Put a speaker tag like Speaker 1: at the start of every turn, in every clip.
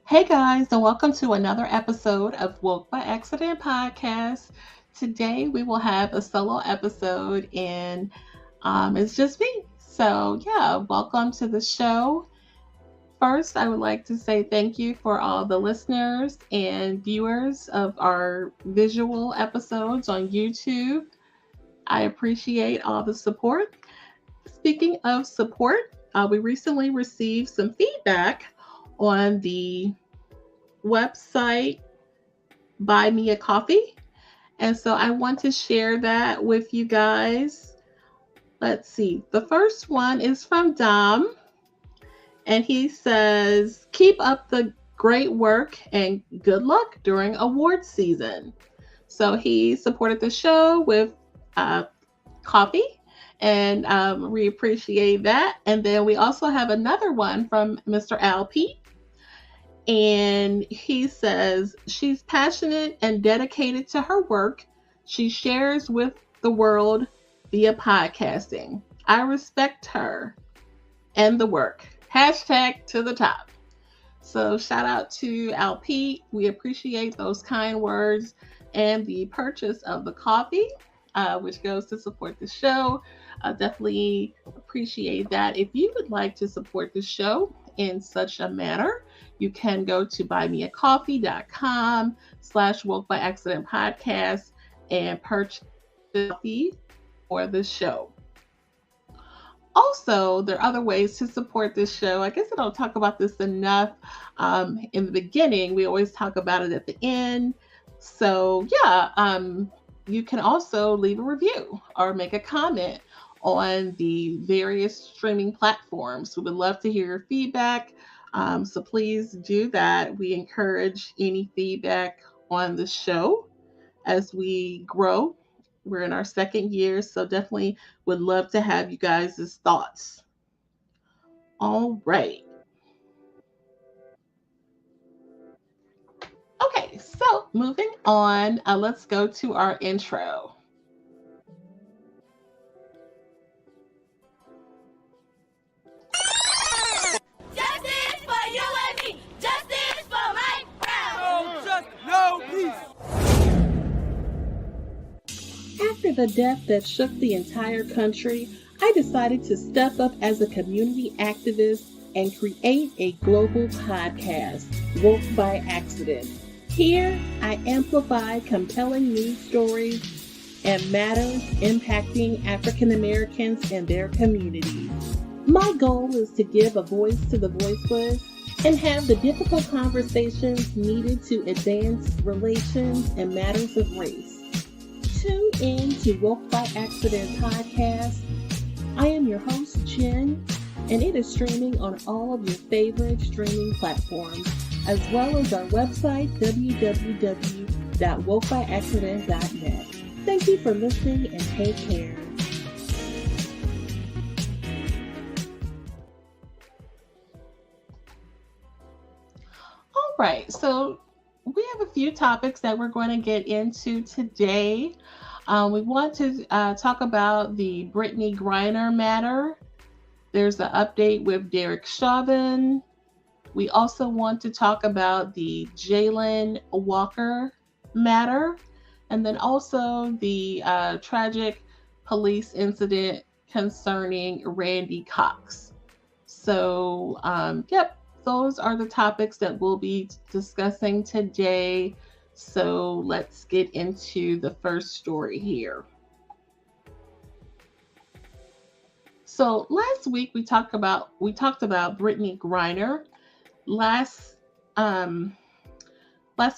Speaker 1: Hey guys, and welcome to another episode of Woke by Accident podcast. Today we will have a solo episode, and it's just me. So, yeah, welcome to the show. First, I would like to say thank you for all the listeners and viewers of our visual episodes on YouTube. I appreciate all the support. Speaking of support, we recently received some feedback on the website Buy Me a Coffee. And so I want to share that with you guys. Let's see. The first one is from Dom, and he says, "Keep up the great work and good luck during award season." So he supported the show with coffee, and we appreciate that. And then we also have another one from Mr. LP. And he says, "She's passionate and dedicated to her work. She shares with the world via podcasting. I respect her and the work. Hashtag to the top." So shout out to LP. We appreciate those kind words and the purchase of the coffee, which goes to support the show. Definitely appreciate that. If you would like to support the show in such a manner, you can go to buymeacoffee.com/woke by accident podcast and purchase coffee for the show. Also, there are other ways to support this show. I guess I don't talk about this enough in the beginning. We always talk about it at the end. So yeah, you can also leave a review or make a comment on the various streaming platforms. We would love to hear your feedback. So please do that. We encourage any feedback on the show as we grow. We're in our second year, so definitely would love to have you guys' thoughts. All right. Okay, so moving on, let's go to our intro.
Speaker 2: Justice for you and me. Justice for Mike Brown.
Speaker 3: No justice, no peace.
Speaker 1: After the death that shook the entire country, I decided to step up as a community activist and create a global podcast, Woke by Accident. Here, I amplify compelling news stories and matters impacting African Americans and their communities. My goal is to give a voice to the voiceless and have the difficult conversations needed to advance relations and matters of race. Tune in to Woke by Accident podcast. I am your host, Jen, and it is streaming on all of your favorite streaming platforms, as well as our website, www.wokebyaccident.net. Thank you for listening and take care. All right, so we have a few topics that we're going to get into today. We want to talk about the Britney Griner matter. There's an update with Derek Chauvin. We also want to talk about the Jayland Walker matter, and then also the tragic police incident concerning Randy Cox. So, those are the topics that we'll be discussing today. So let's get into the first story here. So last week we talked about Britney Griner last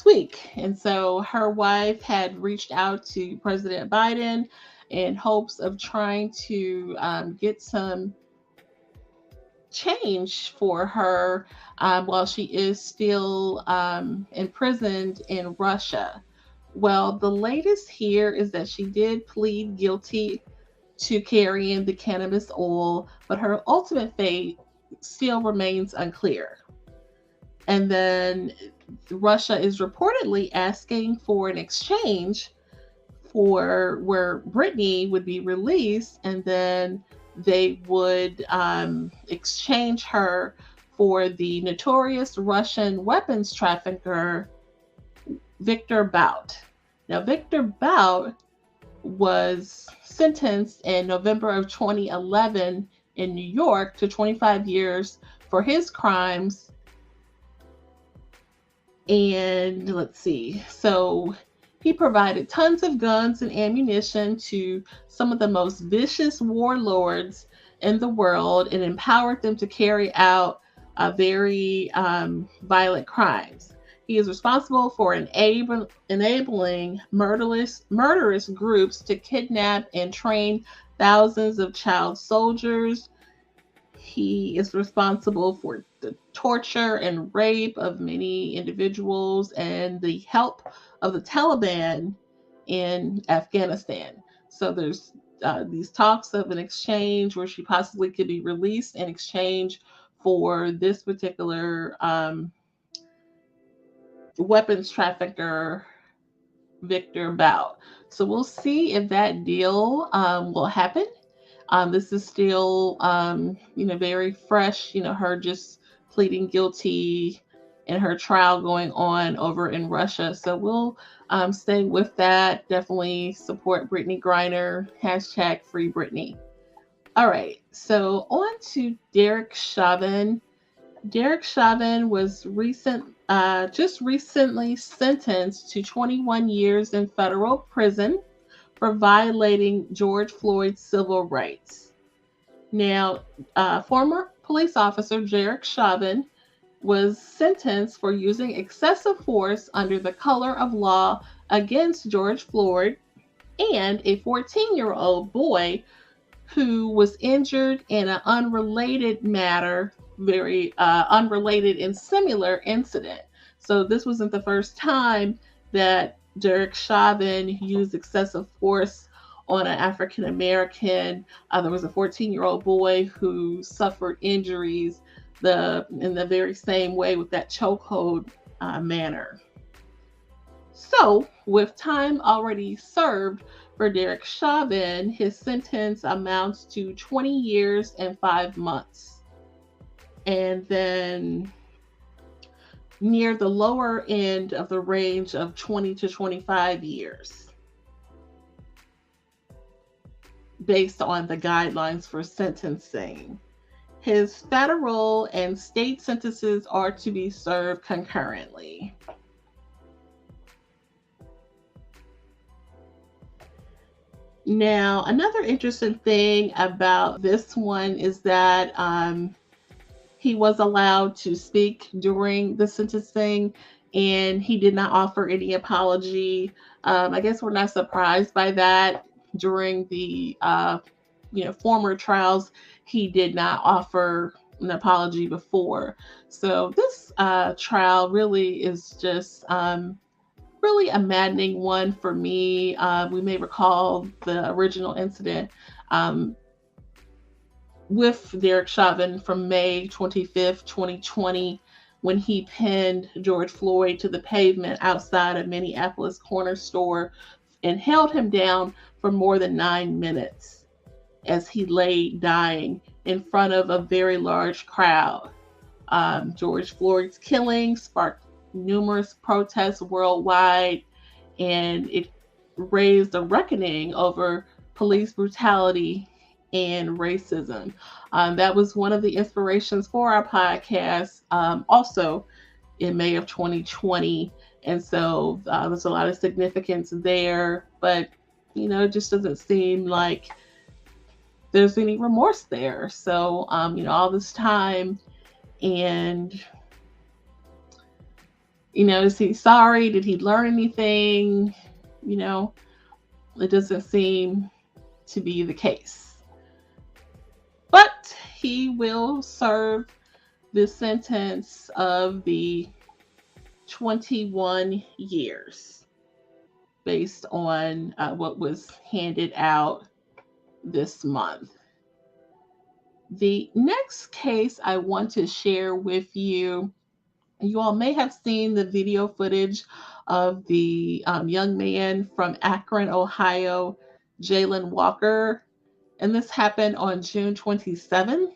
Speaker 1: week, and so her wife had reached out to President Biden in hopes of trying to get some change for her while she is still imprisoned in Russia. Well, the latest here is that she did plead guilty to carrying the cannabis oil, but her ultimate fate still remains unclear. And then Russia is reportedly asking for an exchange for where Britney would be released, and then they would exchange her for the notorious Russian weapons trafficker Victor Bout. Now, Victor Bout was sentenced in November of 2011 in New York to 25 years for his crimes. And let's see, so he provided tons of guns and ammunition to some of the most vicious warlords in the world and empowered them to carry out very violent crimes. He is responsible for enabling murderous groups to kidnap and train thousands of child soldiers. He is responsible for the torture and rape of many individuals and the help of the Taliban in Afghanistan. So there's these talks of an exchange where she possibly could be released in exchange for this particular weapons trafficker, Victor Bout. So we'll see if that deal will happen. This is still, very fresh, her just pleading guilty and her trial going on over in Russia. So we'll stay with that. Definitely support Britney Griner, hashtag free Britney. All right, so on to Derek Chauvin. Derek Chauvin was just recently sentenced to 21 years in federal prison for violating George Floyd's civil rights. Now, former police officer Derek Chauvin was sentenced for using excessive force under the color of law against George Floyd and a 14-year-old boy who was injured in an unrelated matter, very unrelated and similar incident. So this wasn't the first time that Derek Chauvin used excessive force on an African American. There was a 14-year-old boy who suffered injuries in the very same way with that chokehold manner. So, with time already served for Derek Chauvin, his sentence amounts to 20 years and 5 months. And then near the lower end of the range of 20 to 25 years based on the guidelines for sentencing. His federal and state sentences are to be served concurrently. Now, another interesting thing about this one is that he was allowed to speak during the sentencing, and he did not offer any apology. I guess we're not surprised by that. During the former trials, he did not offer an apology before. So this trial really is just really a maddening one for me. We may recall the original incident with Derek Chauvin from May 25th, 2020, when he pinned George Floyd to the pavement outside a Minneapolis corner store and held him down for more than 9 minutes as he lay dying in front of a very large crowd. George Floyd's killing sparked numerous protests worldwide, and it raised a reckoning over police brutality and racism. That was one of the inspirations for our podcast, also in May of 2020. And so there's a lot of significance there, but it just doesn't seem like there's any remorse there. So, all this time, and is he sorry? Did he learn anything? It doesn't seem to be the case. But he will serve the sentence of the 21 years based on what was handed out this month. The next case I want to share with you, you all may have seen the video footage of the young man from Akron, Ohio, Jayland Walker, and this happened on June 27th.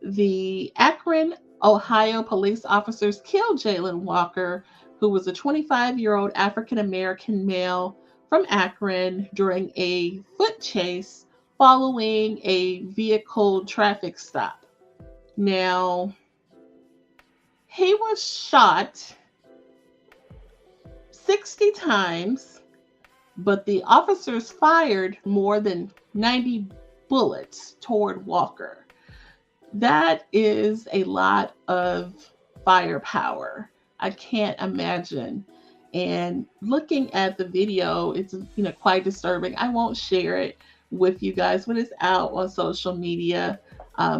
Speaker 1: The Akron, Ohio police officers killed Jayland Walker, who was a 25-year-old African American male from Akron, during a foot chase following a vehicle traffic stop. Now, he was shot 60 times, but the officers fired more than 90 bullets toward Walker. That is a lot of firepower. I can't imagine. And looking at the video, it's quite disturbing. I won't share it with you guys, but it's out on social media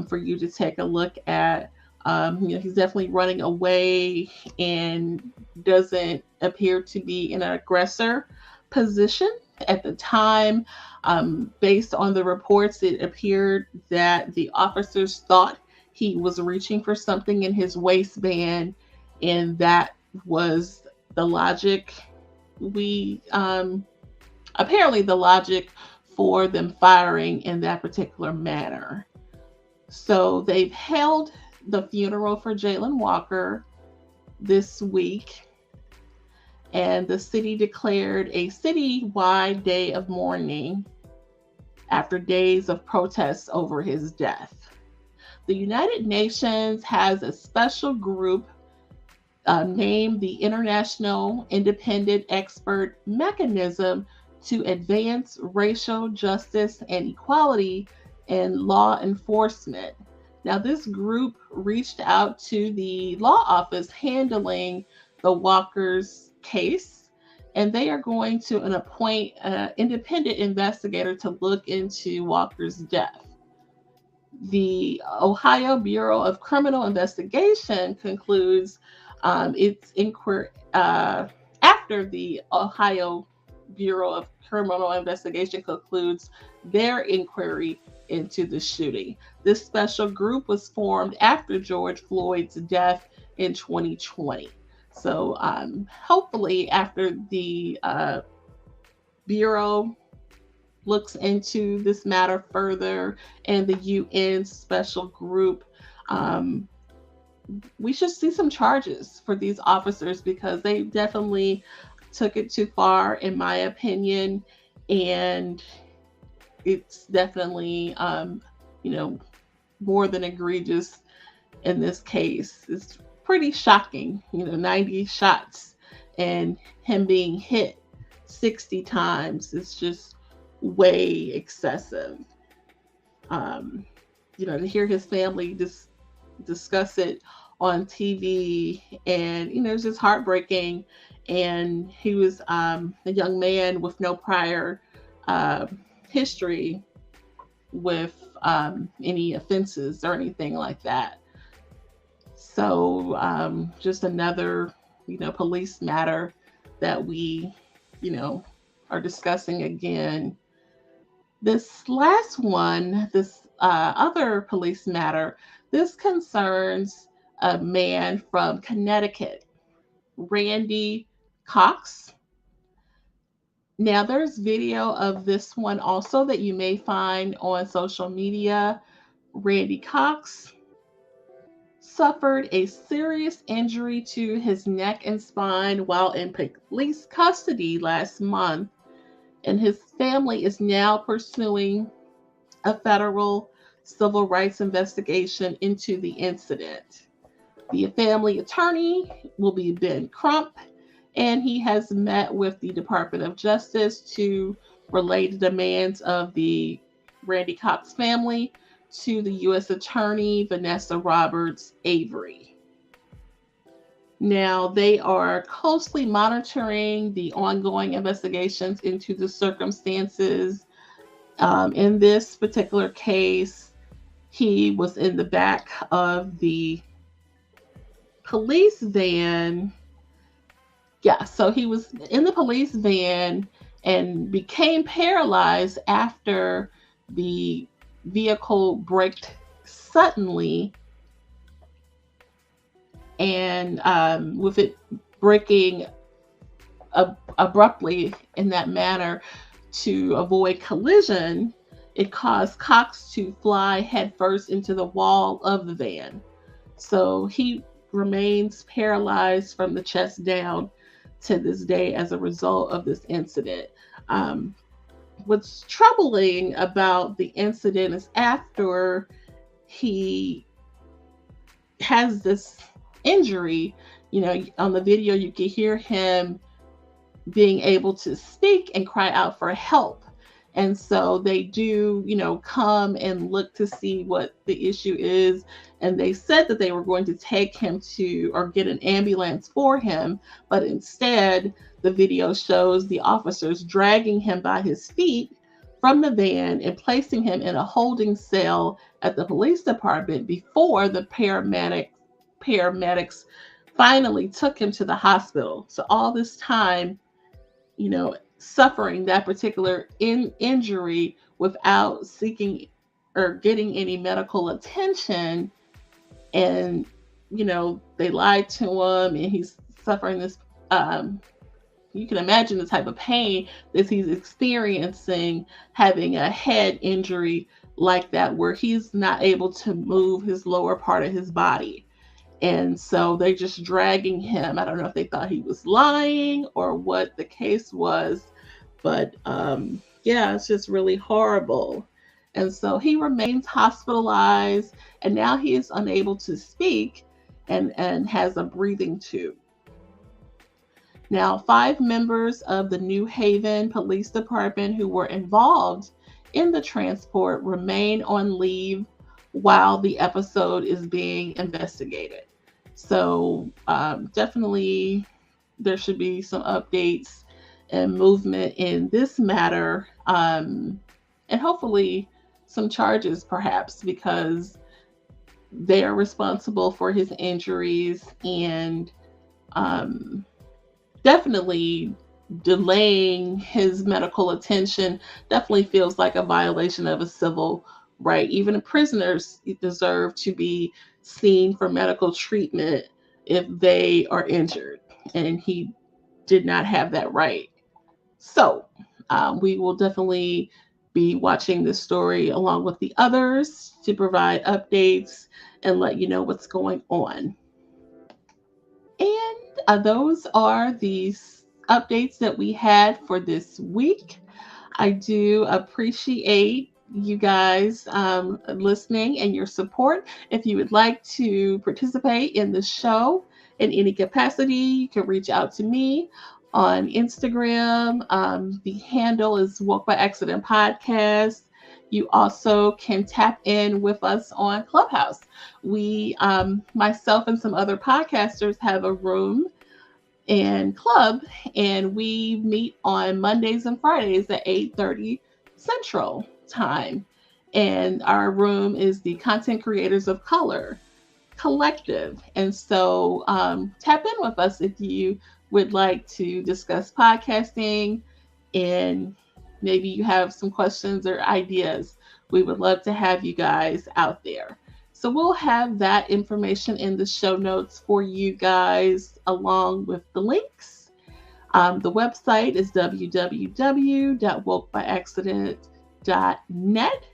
Speaker 1: for you to take a look at. He's definitely running away and doesn't appear to be in an aggressor position at the time. Based on the reports, it appeared that the officers thought he was reaching for something in his waistband, and that was the logic. Apparently the logic for them firing in that particular manner. So they've held the funeral for Jayland Walker this week, and the city declared a citywide day of mourning after days of protests over his death. The United Nations has a special group named the International Independent Expert Mechanism to Advance Racial Justice and Equality in Law Enforcement. Now, this group reached out to the law office handling the Walker's case, and they are going to appoint an independent investigator to look into Walker's death. The Ohio Bureau of Criminal Investigation concludes its inquiry after the Ohio Bureau of Criminal Investigation concludes their inquiry into the shooting. This special group was formed after George Floyd's death in 2020. So hopefully after the Bureau looks into this matter further and the UN special group, we should see some charges for these officers, because they definitely took it too far, in my opinion, and it's definitely more than egregious in this case. It's pretty shocking, 90 shots and him being hit 60 times. It's just way excessive. To hear his family discuss it on TV, and it's just heartbreaking. And he was a young man with no prior history with any offenses or anything like that. So just another police matter that we are discussing again. This last one, this other police matter, this concerns a man from Connecticut, Randy Cox. Now, there's video of this one also that you may find on social media. Randy Cox suffered a serious injury to his neck and spine while in police custody last month, and his family is now pursuing a federal civil rights investigation into the incident. The family attorney will be Ben Crump, and he has met with the Department of Justice to relay the demands of the Randy Cox family to the U.S. Attorney Vanessa Roberts Avery. Now, they are closely monitoring the ongoing investigations into the circumstances. In this particular case, he was in the back of the police van. Yeah, so he was in the police van and became paralyzed after the vehicle braked suddenly, and with it braking abruptly in that manner to avoid collision, it caused Cox to fly headfirst into the wall of the van. So he remains paralyzed from the chest down to this day as a result of this incident. Um, what's troubling about the incident is after he has this injury, on the video, you can hear him being able to speak and cry out for help. And so they do, come and look to see what the issue is. And they said that they were going to take him to or get an ambulance for him. But instead, the video shows the officers dragging him by his feet from the van and placing him in a holding cell at the police department before the paramedics finally took him to the hospital. So all this time, suffering that particular injury without seeking or getting any medical attention. And, they lied to him and he's suffering this, you can imagine the type of pain that he's experiencing having a head injury like that, where he's not able to move his lower part of his body. And so they're just dragging him. I don't know if they thought he was lying or what the case was, but it's just really horrible. And so he remains hospitalized, and now he is unable to speak and has a breathing tube. Now, 5 members of the New Haven Police Department who were involved in the transport remain on leave while the episode is being investigated. So definitely there should be some updates and movement in this matter, and hopefully some charges perhaps, because they are responsible for his injuries, and definitely delaying his medical attention definitely feels like a violation of a civil right. Even prisoners deserve to be seen for medical treatment if they are injured, and he did not have that right. So we will definitely be watching this story along with the others to provide updates and let you know what's going on. And those are the updates that we had for this week. I do appreciate you guys listening and your support. If you would like to participate in the show in any capacity, you can reach out to me on Instagram. The handle is Woke by Accident Podcast. You also can tap in with us on ClubHouse. We, myself and some other podcasters, have a room and club, and we meet on Mondays and Fridays at 8:30 Central Time. And our room is the Content Creators of Color Collective. And so tap in with us if you would like to discuss podcasting, and maybe you have some questions or ideas. We would love to have you guys out there. So we'll have that information in the show notes for you guys, along with the links. The website is www.wokebyaccident.net.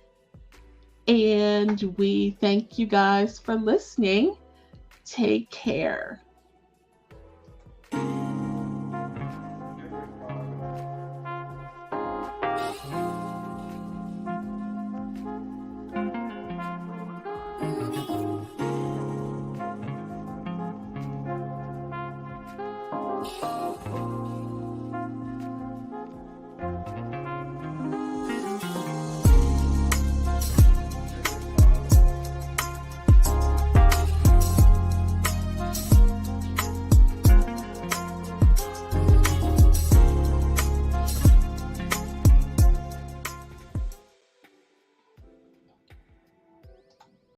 Speaker 1: And we thank you guys for listening. Take care.